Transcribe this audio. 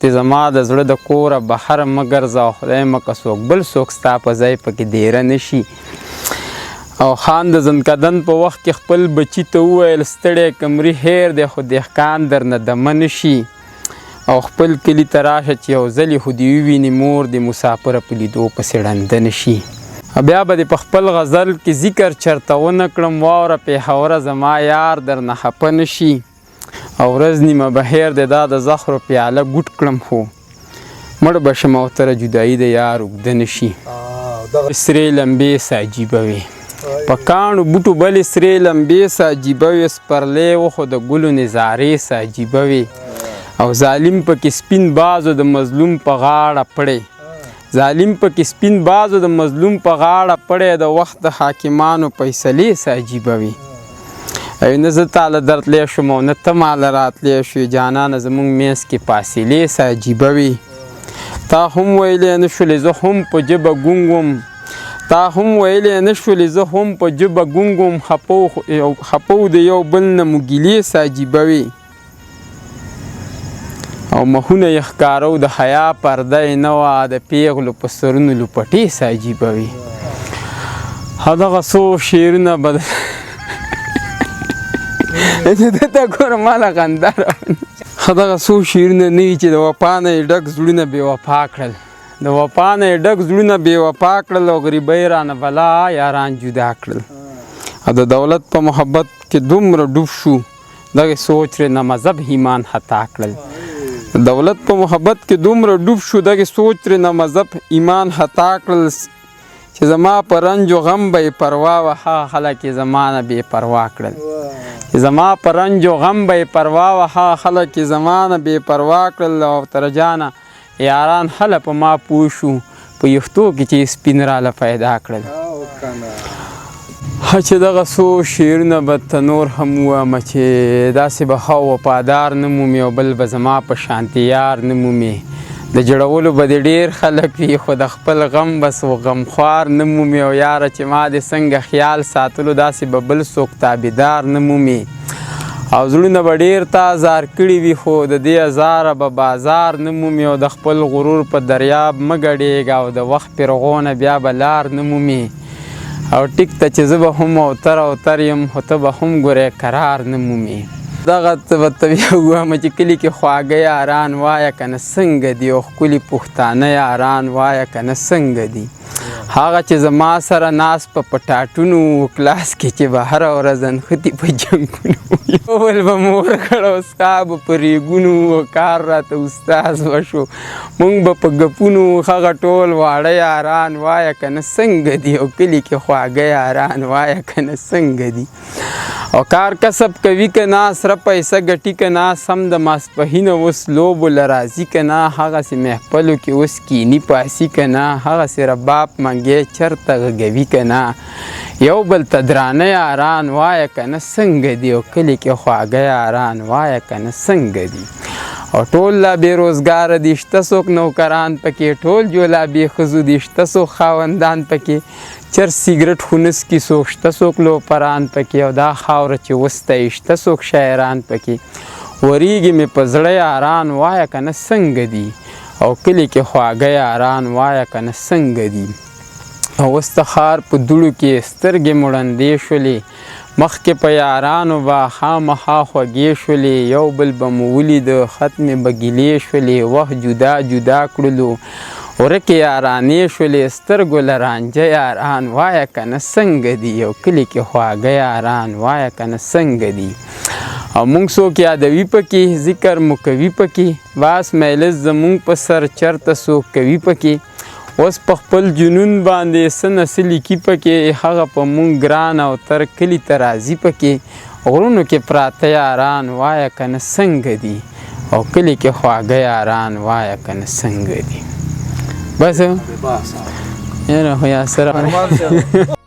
چې زما د زړه د کوره بهر مه ګرځه، خدای مکه څوک بل څوک ستا په ځای پکې دیره نه شي. او خان د زنکدن په وخت کې خپل بچي ته وویل ستړی کمري هیر دی خو دهقان درنه دمه نه شي. او خپل کلي ته راشه چې یو ځلې خو دې وویني مور د مسافره په لیدو پسې ړنده نه شي. بیا به دې په خپل غزل کې ذکر چرته ونه کړم، واوره پېښوره زما یار درنه خفه نه شي. او ورځ نیمه بهیر دی دا د زخرو پیاله ګوټ کړم، خو مړ به شم او تره جدایي د یار اوږده نه شي. سرې لمبې څه عجیبه وې په کاڼو بوټو بلې سرې لمبې څه عجیبه وې، سپرلی و خو د ګلو نظارې څه عجیبه وې. او ظالم پکې سپین بازو د مظلوم په غاړه پړی، ظالم پکې سپین بازو د مظلوم په غاړه پړی، د وخت د حاکمانو فیصلې څه عجیبه وې. او نه زه تاله درتلی شوم او نه ته ماله راتلی شوې، جانانه زموږ منځ کې فاصلې څه عجیبه وې. تا هم ویلی نه شولې زه هم په ژبه ګونګ وم، تا هم ویلی نه شولې زه هم په ژبه ګونګ وم، خپه و د یو بل نه مو ګیلې څه عجیبه وې. او مخونه یې ښکاره و د حیا پرده یې نه وه، د پیغلو په سرونو لوپټې څه عجیبه وې. همدغه څو شعرونه به دته ګوره ماله خندا همدغه څو شعرونه نه وي چې د وفا نه یې ډک زړونه بې وفا کړل، د وفا نه یې ډک زړونه بې وفا کړل، او غریبۍ رانه بلا یاران جدا کړل. او د دولت په محبت کې دومره ډوب شو دغې سوچ رې نه مذهب ایمان خطا کړل. د دولت په محبت کې دومره ډوب شو دغې سوچ رې نه مذهب ایمان خطا کړل، چې زما په رنج و غم به یې پروا وه هغه خلک یې زما نه بې پروا کړل. چې زما په رنج و غم به یې پروا وه هغه خلک یې زما نه بې پروا کړل. او تر جانه یاران هله په ما پوه شو په یفتو کې چې سپین راله پیدا کړل. چې دغه څو شعرونه به ته نور هم ووایم چې داسې به ښه وفادار نه مومي او بل به زما په شانتې یار نه مومي. د جوړولو به دې ډېر خلک وي خو د خپل غم بس و غمخوار نه مومي. او یاره چې ما دې څنګه خیال ساتلو داسې به بل څوک تابعدار نه مومي. او زړونه به ډېر تا ازار کړي وي خو د دې ازاره به بازار نه مومي. او د خپل غرور په دریاب مه ګډېږه او د وخت پرغونه بیا به لار نه مومي. او ټیک ته چې زه به هم اوتر یم خو ته به هم ګورې قرار نه مومي. دغه به ته بیا ووایم چې کلي کې خواږه یاران وایه که نه څنګه دي، او ښکلي پښتانه یاران وایه که نه څنګه دي. هغه چې زما سره ناست په ټاټونو کلاس کې چې به هره ورځ نښتي په جنګونو یو بل به مو ورکړ او ستا به په ریګونو کار راته استاز وشو. موږ به په ګپونو هغه ټول واړه یاران وایه که نه څنګه دي، او کلي کې خواږه یاران وایه که نه څنګه دي. او کار کسب کوي که نه سره پیسه ګټي که نه، سم د ماسپښینه اوس لوبو له راځي که نه، هغسې محفلو کې اوس کیني پاسي که نه، هغسې رباب منګی چرته غږوي که نه. یو بل ته درانه یاران وایه که نه څنګه دي، او کلي کې خواږه یاران وایه که نه څنګه دي. او ټول لا بېروزګاره دي، شته څوک نوکران پکې، ټول جولابې ښځو دي، شته څوک خاوندان پکې، چرس سیګرټ خو نه څکي څوک، شته څوک لوپران پکې. او دا خاوره چې وستایي شته څوک شاعران پکې. وریږي مې په زړه یاران وایه که نه څنګه دي، او کلي کې خواږه یاران وایه که نه څنګه دي. او اوس د ښار په دوړو کې سترګې مو ړندې شولې، مخکې په یارانو به خامخا خوږې شولې. یو بل به مو ولیده ختمې به ګیلې شولې، وخت جدا جدا کړلو ورکې یارانې شولې. سترګو له رانجه یاران وایه که نه څنګه دي، او کلي کې خواږه یاران وایه که نه څنګه دي. او موږ څوک یادوي پکې، ذکر مو کوي پکې، باس مجلس زموږ په سر چرته څوک کوي پکې. اوس په خپل جنون باندې څه نه څه لیکي پکې، هغه په موږ ګران او تر کلي ته راځي پکې. غرونو کې پراته یاران وایه که نه څنګه دي، او کلي کې خواږه یاران وایه که نه څنګه دي. بس یاره خو یا سره